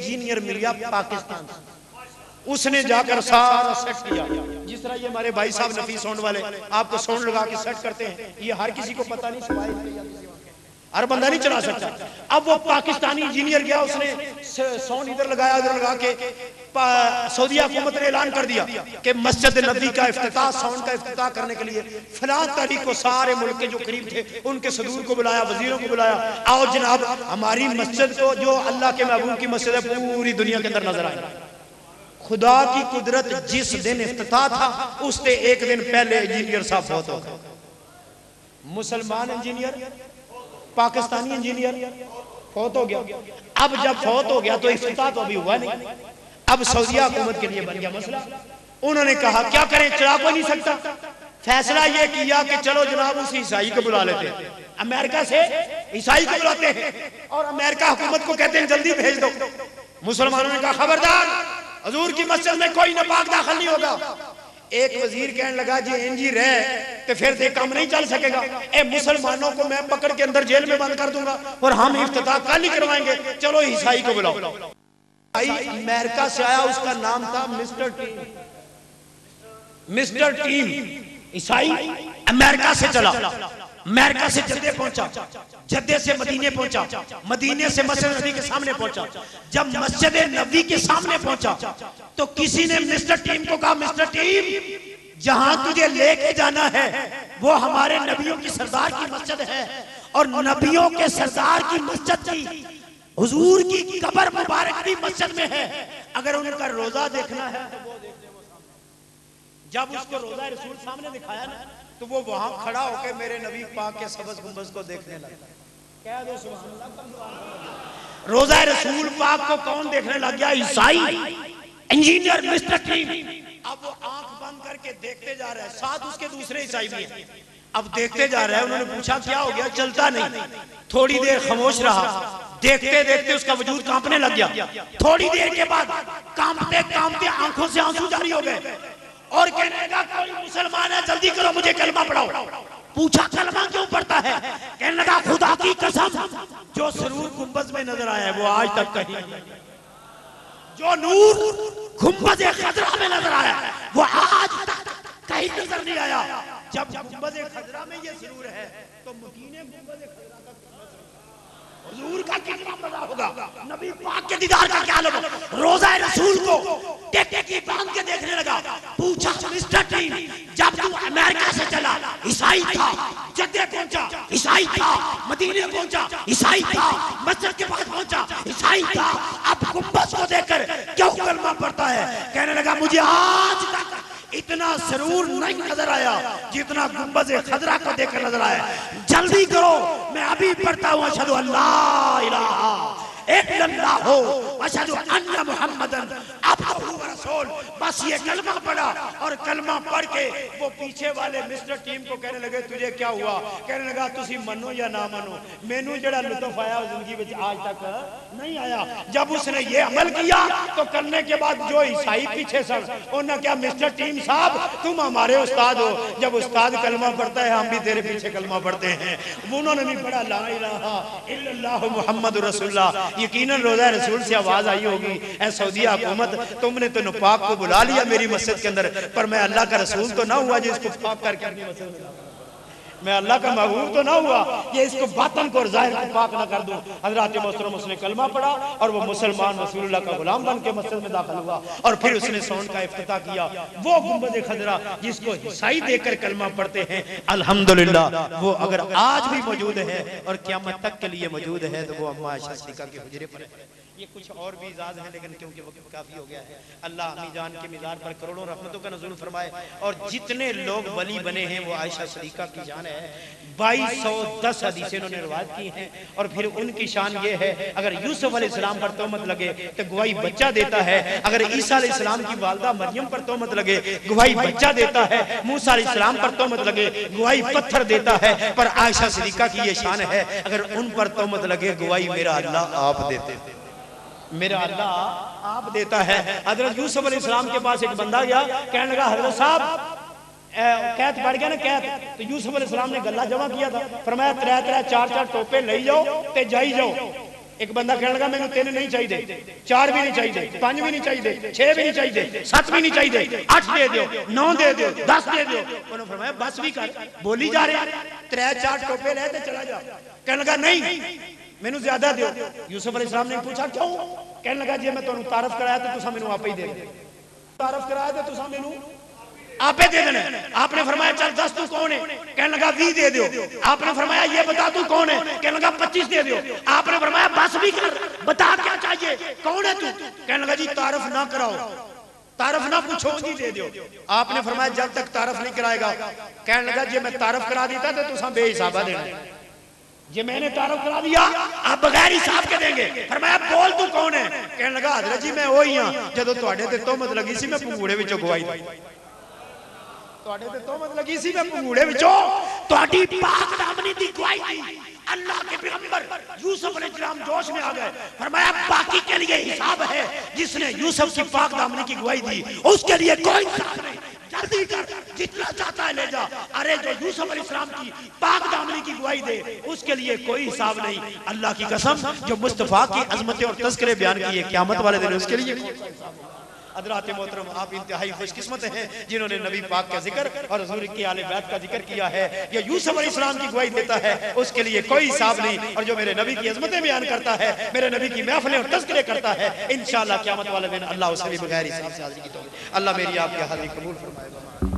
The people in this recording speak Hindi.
इंजीनियर मिल गया पाकिस्तान से, उसने जाकर सारा सेट किया। जिस तरह ये हमारे भाई साहब नफीस साउंड वाले आपको साउंड लगा के सेट करते हैं, ये हर किसी को पता नहीं, सिवाय हर बंदा नहीं चला सकता। अब वो पाकिस्तानी इंजीनियर गया, उसने साउंड इधर लगाया, उधर लगा के सऊदी हुकूमत ने ऐलान कर दिया कि मस्जिद नबी का इफ्तिताह, साउंड का इफ्तिताह करने के लिए फलां तारीख को सारे मुल्क के जो करीब थे उनके सदूर को बुलाया, वजीरों को बुलाया, आओ जनाब हमारी मस्जिद को, जो अल्लाह के महबूब की मस्जिद है, पूरी दुनिया के अंदर नजर आए। खुदा की कुदरत, जिस दिन इफ्तिताह था उससे एक दिन पहले इंजीनियर साहब फौत हो गए। मुसलमान इंजीनियर, पाकिस्तानी इंजीनियर फौत हो गया। अब जब फौत हो गया तो इफ्तिताह तो अभी हुआ नहीं। अब सऊदी हुकूमत के लिए बन गया मसला। उन्होंने कहा क्या करें, चला कोई नहीं सकता। फैसला यह किया कि चलो जनाब उस ईसाई को बुला लेते हैं। अमेरिका से ईसाई को बुलाते हैं और अमेरिका हुकूमत को कहते हैं जल्दी भेज दो। मुसलमानों ने कहा खबरदार, हजूर की मस्जिद में कोई नापाक दाखिल नहीं होगा। एक वजीर कहने लगा जी एनजी रहे तो फिर से काम नहीं चल सकेगा, ए मुसलमानों को मैं पकड़ के अंदर जेल में बंद कर दूंगा और हम इफ्तिताह कल ही करवाएंगे, चलो ईसाई को बुलाओ। अमेरिका से आया, उसका नाम था मिस्टर टीम। मिस्टर टीम ईसाई अमेरिका से चला, अमेरिका से जद्दे पहुंचा, जद्दे से मदीने पहुंचा, मदीने से मस्जिद नबी के सामने पहुंचा। जब मस्जिद नबी के सामने पहुंचा तो किसी ने मिस्टर टीम को कहा, मिस्टर टीम जहां तुझे लेके जाना है वो हमारे नबियों की सरदार की मस्जिद है और नबियों के सरदार की मस्जिद की हुजूर की कब्र मुबारक भी मस्जिद में है, अगर उनका रोजा देखना है तो वो देखने वो सामने। जब उसको रोजा रसूल सामने दिखाया ना तो वो वहां खड़ा होकर मेरे नबी पाक के सबज गुंबज को देखने लगा। कह दो सुभान अल्लाह। रोजा रसूल पाक को कौन देखने लग गया? ईसाई इंजीनियर मिस्टर टीम। अब वो आंख बंद करके देखते जा रहा है, साथ उसके दूसरे ईसाई भी हैं। अब देखते जा रहा है। उन्होंने पूछा क्या हो गया? चलता नहीं। थोड़ी देर खामोश रहा, देखते देखते उसका वजूद कांपने लग गया। थोड़ी देर के बाद कांपते कांपते आंखों से आंसू जारी हो गए और कहने लगा कोई मुसलमान है, जल्दी करो मुझे कलमा पढ़ाओ। पूछा कलमा क्यों पढ़ता है? कहने लगा खुदा की कसम जो सरूर गुंबज में नजर आया है वो आज तक कहीं, जो नूर गुंबज खजरा में नजर आया है वो आज तक कहीं नजर नहीं आया। जब गुंबज खजरा में ये सरूर है तो मदीने गुंबज खजरा तक हुजूर का कितना मजा होगा, नबी पाक के दीदार का क्या लगा। रोजा रसूल को टेक बांध के देखने लगा। पूछा मिस्टर टीम जब तू अमेरिका से चला ईसाई था, जद्दे पहुंचा ईसाई था, मदीने पहुंचा ईसाई था, मस्जिद के पास पहुंचा ईसाई था, अब गुंबज को देखकर क्यों कलमा पढ़ता है? कहने लगा मुझे आज तक इतना सरूर नहीं नजर आया जितना गुंबज खजरा को देखकर नजर आया। जल्दी करो मैं अभी पढ़ता हूँ अशहदु अल्ला इलाहा इल्लल्लाह अशहदु अन्ना मुहम्मदन अब्दुहु व रसूल। बस ये कलमा पढ़ा और कलमा पढ़ के वो पीछे वाले मिस्टर टीम को कहने लगे तुझे क्या हुआ? कहने लगा तुसी मनो या ना मनो, मैनू जड़ा लुत्फ आया जिंदगी में आज तक नहीं आया। जब उसने ये अमल किया तो करने के बाद जो ईसाई पीछे सब उन्होंने क्या मिस्टर टीम साहब तुम हमारे उस्ताद हो, जब उस्ताद कलमा पढ़ता है हम भी तेरे पीछे कलमा पढ़ते हैं। उन्होंने भी पढ़ा ला इलाहा इल्लल्लाह मुहम्मदुर रसूलुल्लाह। यकीनन रोजा रसूल से आवाज आई होगी ऐ सऊदी हुकूमत तुमने तो नापाक को बुला लिया मेरी मस्जिद के अंदर, पर मैं अल्लाह का रसूल तो ना हुआ जो इसको पाक करके अपनी मस्जिद में, मैं अल्लाह का महबूब तो ना हुआ ये इसको बातन को और जाहिर को पाक ना कर दूं। हजरत मोहतरम उसने कलमा पढ़ा और वो मुसलमान रसूलुल्लाह का गुलाम बन के मस्जिद में दाखिल हुआ और फिर उसने साउंड का इफ्तिताह किया। वो गुंबद खजरा जिसको ईसाई देखकर कलमा पढ़ते हैं अल्हम्दुलिल्लाह वो अगर आज भी मौजूद है और क़यामत तक के लिए मौजूद है तो वो अम्मा आयशा सिद्दीक़ा के हुजरे पर है। ये कुछ और भी इजाज़ है लेकिन क्योंकि वक्त काफी हो गया है, अल्लाह अम्मी जान के मिज़ार पर करोड़ों रहमतों का नज़ुल फरमाए। और जितने लोग वली बने हैं वो आयशा सिद्दीक़ा की जान है। 2210 हदीसें उन्होंने रिवायत की हैं और फिर उनकी शान ये है अगर यूसुफ अलैहिस्सलाम पर तोहमत लगे तो गवाही बच्चा देता है, अगर ईसा अलैहिस्सलाम की वालिदा मरियम पर तोहमत लगे गवाही बच्चा देता है, मूसा अलैहिस्सलाम पर तोहमत लगे गवाही पत्थर देता है। पर आयशा सिद्दीक़ा की ये शान है अगर उन पर तोहमत लगे गवाही मेरा अल्लाह आप देते, मेरा अल्लाह आप देता है। हजरत यूसुफ अलैहिस्सलाम के पास एक बंदा गया, कहने लगा हजरत साहब कैद बढ़ गया ना कैद, तो यूसुफ अलैहिस्सलाम ने गल्ला जमा किया था, फरमाया त्रै त्रै चार चार टोपे ले जाओ ते जाई जाओ। एक बंदा कहने लगा मैंने 3 नहीं चाहिए, 4 भी नहीं चाहिए, 5 भी नहीं चाहिए, 6 भी नहीं चाहिए, 7 भी नहीं चाहिए, 8 दे दो, 9 दे दो, 10 दे दो। उन्होंने फरमाया बस भी कर, बोली जा रहे 3-4 टोपे ले ते चला जा। कहने लगा नहीं मैनू ज्यादा दो। यूसुफ अलैहिस्सलाम ने पूछा क्यों? कहने लगा जी मैं तुहानू तारफ कराया तो तुसा मैनू आपे ही दे दे, तारफ कराया तो तुसा मैनू आपे दे देना। आपने फरमाया चल 10 तू कौन है? कहने लगा 20 दे दो। आपने फरमाया ये बता तू कौन है? कहने लगा 25 दे दो। आपने फरमाया बस भी कर, बता क्या चाहिए, कौन है तू? कहने लगा जी तारफ ना कराओ, तारफ ना पूछो जी दे दो। आपने फरमाया जब तक तारफ नहीं कराएगा। कहने लगा जी मैं तारफ करा देता तो तुसा बेहिसाबा देना, जे मैंने तारफ करा दिया आप बगैर हिसाब के देंगे। फरमाया बोल तू कौन है? कहने लगा हजरत जी मैं वही हां जदों तुहाडे ते तोहमत लगी सी मैं पंगूड़े विचों गवाई दी, तुहाडे ते तोहमत लगी सी मैं पंगूड़े विचों तुहाडी पाक दामनी दी गवाही दी। अल्लाह के पैगंबर यूसुफ अलैहिस्सलाम जोश में आ गए। फरमाया बाकी के लिए हिसाब है, जिसने यूसुफ की पाक दामनी की गवाही दी उसके लिए कोई हिसाब नहीं, जल्दी कर जितना चाहता है ले जा। अरे जो यूसुफ अलैहिस्सलाम की पाक दामनी की गवाही दे उसके लिए कोई हिसाब नहीं। अल्लाह की कसम जो मुस्तफा की अजमतें और तज़किरे बयान किए क़यामत वाले दिन उसके लिए कोई हिसाब नहीं। हज़रात मोहतरम आप इंतहाई खुशकिस्मत हैं जिन्होंने नबी पाक का जिक्र और हुजूर के आले बैत का जिक्र किया है। ये यूसुफ अलैहिस्सलाम की गवाही देता है उसके लिए कोई हिसाब नहीं, और जो मेरे नबी की अजमतें बयान करता है, मेरे नबी की महफिलें और तज़किरे करता है, इंशाअल्लाह क़यामत वाले दिन अल्लाह उसे भी बगैर हिसाब से हाज़िर की तौफीक। अल्लाह मेरी आपकी हाज़िरी कबूल फरमाएगा।